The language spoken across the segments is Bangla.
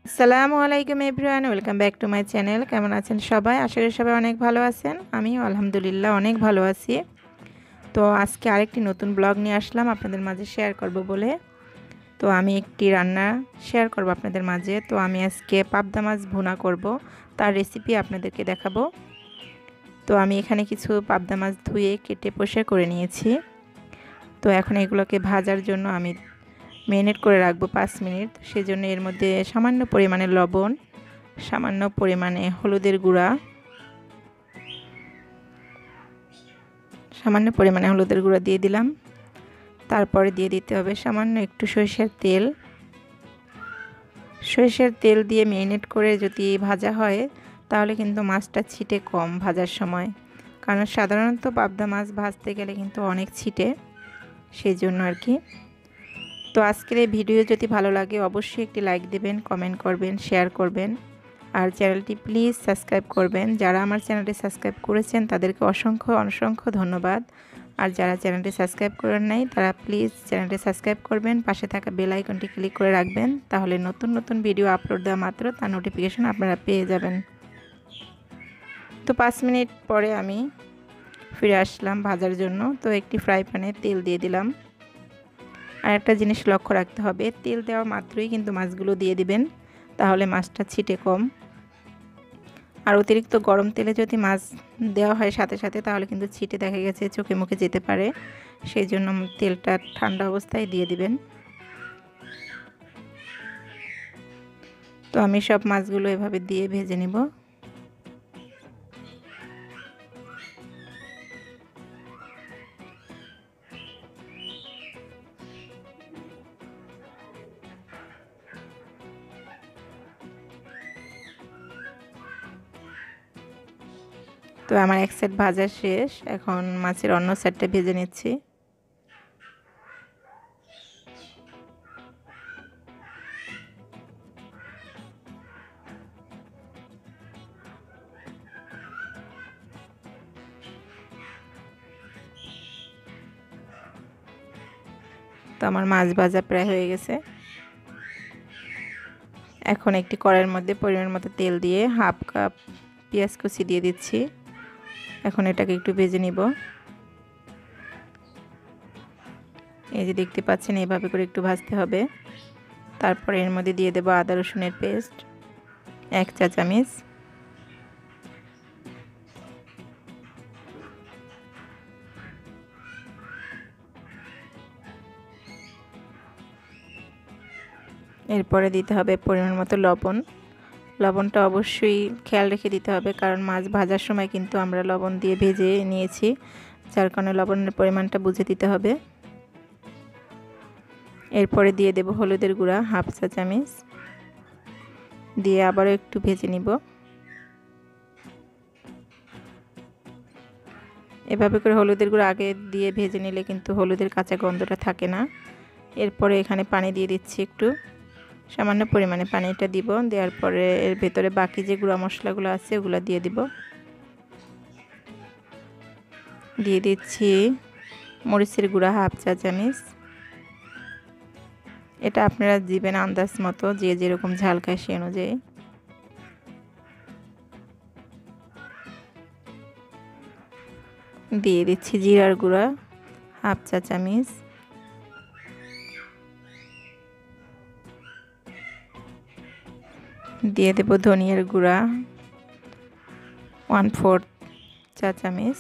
আসসালামু আলাইকুম everyone, welcome back to my channel. কেমন আছেন সবাই? আশা করি সবাই অনেক ভালো আছেন। আমিও আলহামদুলিল্লাহ অনেক ভালো আছি। তো আজকে আরেকটি নতুন ব্লগ নিয়ে আসলাম আপনাদের মাঝে শেয়ার করব বলে। তো আমি একটি রান্না শেয়ার করব আপনাদের মাঝে। তো আমি আজকে পাবদা মাছ ভুনা করব, তার রেসিপি আপনাদেরকে দেখাবো। তো আমি এখানে কিছু পাবদা মাছ ধুয়ে কেটে পরিষ্কার করে নিয়েছি। তো এখন এগুলোকে ভাজার জন্য আমি মেরিনেট করে রাখবো 5 মিনিট। সেজন্য এর মধ্যে সামান্য পরিমাণে লবণ, সামান্য পরিমাণে হলুদের গুঁড়া, দিয়ে দিলাম। তারপরে দিয়ে দিতে হবে সামান্য একটু সরিষার তেল। সরিষার তেল দিয়ে মেরিনেট করে যদি ভাজা হয় তাহলে কিন্তু মাছটা ছিটে কম ভাজার সময়, কারণ সাধারণত পাবদা মাছ ভাজতে গেলে কিন্তু অনেক ছিটে, সেই জন্য আর কি। তো আজকের এই ভিডিও যদি ভালো লাগে অবশ্যই একটি লাইক দিবেন, কমেন্ট করবেন, শেয়ার করবেন, আর চ্যানেলটি প্লিজ সাবস্ক্রাইব করবেন। যারা আমার চ্যানেলটি সাবস্ক্রাইব করেছেন তাদেরকে অসংখ্য অসংখ্য ধন্যবাদ। আর যারা চ্যানেলটি সাবস্ক্রাইব করেন নাই তারা প্লিজ চ্যানেলটি সাবস্ক্রাইব করবেন, পাশে থাকা বেল আইকনটি ক্লিক করে রাখবেন, তাহলে নতুন নতুন ভিডিও আপলোড দেওয়া মাত্র তার নোটিফিকেশন আপনারা পেয়ে যাবেন। তো 5 মিনিট পরে আমি ফিরে আসলাম ভাজার জন্য। তো একটি ফ্রাই প্যানে তেল দিয়ে দিলাম। আর একটা জিনিস লক্ষ্য রাখতে হবে, তেল দেওয়া মাত্রই কিন্তু মাছগুলো দিয়ে দিবেন, তাহলে মাছটা ছিটে কম। আর অতিরিক্ত গরম তেলে যদি মাছ দেওয়া হয় সাথে সাথে তাহলে কিন্তু ছিটে দেখা গেছে চোখে মুখে যেতে পারে, সেই জন্য তেলটা ঠান্ডা অবস্থায় দিয়ে দিবেন। তো আমি সব মাছগুলো এভাবে দিয়ে ভেজে নিব। তো আমার এক সাইড ভাজা শেষ, এখন মাছের অন্য সাইডটা ভেজে নিচ্ছি। তো আমার মাছ ভাজা প্রায় হয়ে গেছে। এখন একটি কড়াইয়ের মধ্যে পরিমাণ মতো তেল দিয়ে হাফ কাপ পেঁয়াজ কুচি দিয়ে দিচ্ছি। এখন এটাকে একটু ভেজে নিব। এই যে দেখতে পাচ্ছেন এইভাবে করে একটু ভাজতে হবে। তারপরে এর মধ্যে দিয়ে দেব আদা রসুনের পেস্ট 1 চা চামচ। এরপরে দিতে হবে পরিমাণ মতো লবণ। লবণটা অবশ্যই খেয়াল রেখে দিতে হবে, কারণ মাছ ভাজার সময় কিন্তু আমরা লবণ দিয়ে ভেজে নিয়েছি, যার কারণে লবণের পরিমাণটা বুঝে দিতে হবে। এরপরে দিয়ে দেব হলুদের গুঁড়া 1/2 চা চামচ, দিয়ে আবারও একটু ভেজে নিব। এভাবে করে হলুদের গুঁড়া আগে দিয়ে ভেজে নিলে কিন্তু হলুদের কাঁচা গন্ধটা থাকে না। এরপরে এখানে পানি দিয়ে দিচ্ছি, একটু সামান্য পরিমাণে পানিটা দিব। দেওয়ার পরে এর ভেতরে বাকি যে গুঁড়া মশলাগুলো আছে ওগুলো দিয়ে দিব। দিয়ে দিচ্ছি মরিচের গুঁড়া 1/2 চা চামচ। এটা আপনারা দিবেন আন্দাজ মতো, যে যেরকম ঝাল খায় সে অনুযায়ী। দিয়ে দিচ্ছি জিরার গুঁড়া 1/2 চা চামচ। দিয়ে দেব ধনিয়ার গুঁড়া 1/4 চা চামচ।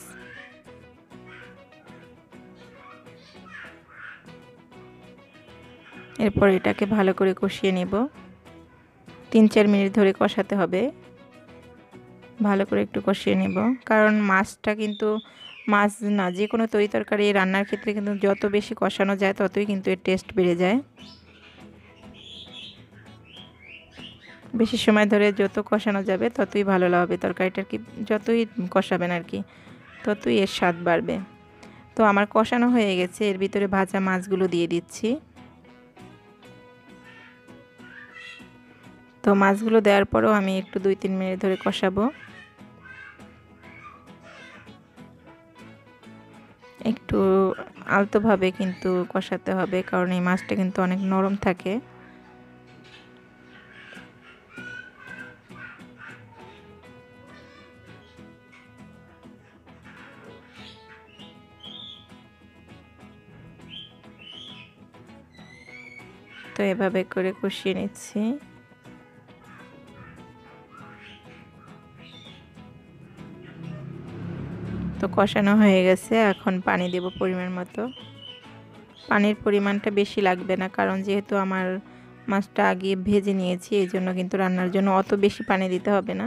এরপর এটাকে ভালো করে কষিয়ে নেব। 3-4 মিনিট ধরে কষাতে হবে, ভালো করে একটু কষিয়ে নেব। কারণ মাছটা কিন্তু মাছ না, যে কোনো তরকারি রান্নার ক্ষেত্রে কিন্তু যত বেশি কষানো যায় ততই কিন্তু এর টেস্ট বেড়ে যায়। বেশি সময় ধরে যত কষানো যাবে ততই ভালো লাগবে তরকারিটার, কি যতই কষাবেন আর কি ততই এর স্বাদ বাড়বে। তো আমার কষানো হয়ে গেছে, এর ভিতরে ভাজা মাছগুলো দিয়ে দিচ্ছি। তো মাছগুলো দেওয়ার পরেও আমি একটু 2-3 মিনিট ধরে কষাবো। একটু আলতোভাবে কিন্তু কষাতে হবে, কারণ এই মাছটা কিন্তু অনেক নরম থাকে। তো এভাবে করে কষিয়ে নিচ্ছি। তো কষানো হয়ে গেছে, এখন পানি দেব পরিমাণ মতো। পানির পরিমাণটা বেশি লাগবে না, কারণ যেহেতু আমার মাছটা আগে ভেজে নিয়েছি, এই জন্য কিন্তু রান্নার জন্য অত বেশি পানি দিতে হবে না।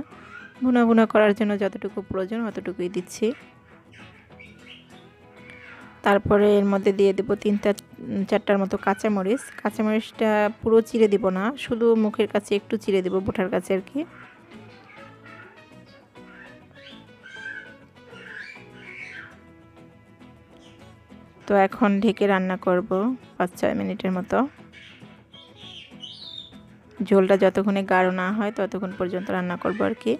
ভুনা ভুনা করার জন্য যতটুকু প্রয়োজন অতটুকুই দিচ্ছি। তারপরে এর মধ্যে দিয়ে দেবো 3-4টার মতো কাঁচামরিচ। কাঁচামরিচটা পুরো চিড়ে দিব না, শুধু মুখের কাছে একটু চিড়ে দেবো, বোঁটার কাছে আর কি। তো এখন ঢেকে রান্না করব 5-6 মিনিটের মতো। ঝোলটা যতক্ষণে গাঢ় না হয় ততক্ষণ পর্যন্ত রান্না করব আর কি।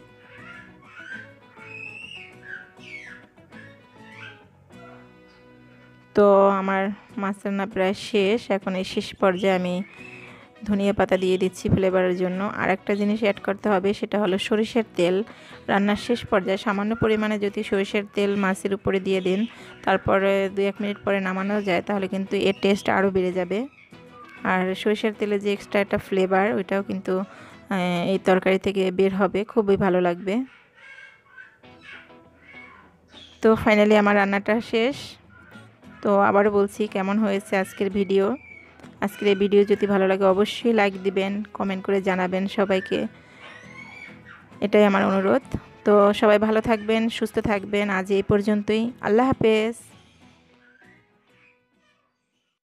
তো আমার মাছ রান্না প্রায় শেষ। এখন এই শেষ পর্যায়ে আমি ধনিয়া পাতা দিয়ে দিচ্ছি ফ্লেভারের জন্য। আর একটা জিনিস অ্যাড করতে হবে, সেটা হলো সরিষার তেল। রান্নার শেষ পর্যায়ে সামান্য পরিমাণে যদি সরিষার তেল মাছের উপরে দিয়ে দিন, তারপরে 2-1 মিনিট পরে নামানো যায়, তাহলে কিন্তু এর টেস্ট আরও বেড়ে যাবে। আর সরিষার তেলের যে এক্সট্রা একটা ফ্লেভার, ওইটাও কিন্তু এই তরকারি থেকে বের হবে, খুবই ভালো লাগবে। তো ফাইনালি আমার রান্নাটা শেষ। তো আবারও বলছি, কেমন হয়েছে আজকের ভিডিও। আজকের এই ভিডিও যদি ভালো লাগে অবশ্যই লাইক দিবেন, কমেন্ট করে জানাবেন সবাইকে, এটাই আমার অনুরোধ। তো সবাই ভালো থাকবেন, সুস্থ থাকবেন। আজ এই পর্যন্তই। আল্লাহ হাফেজ।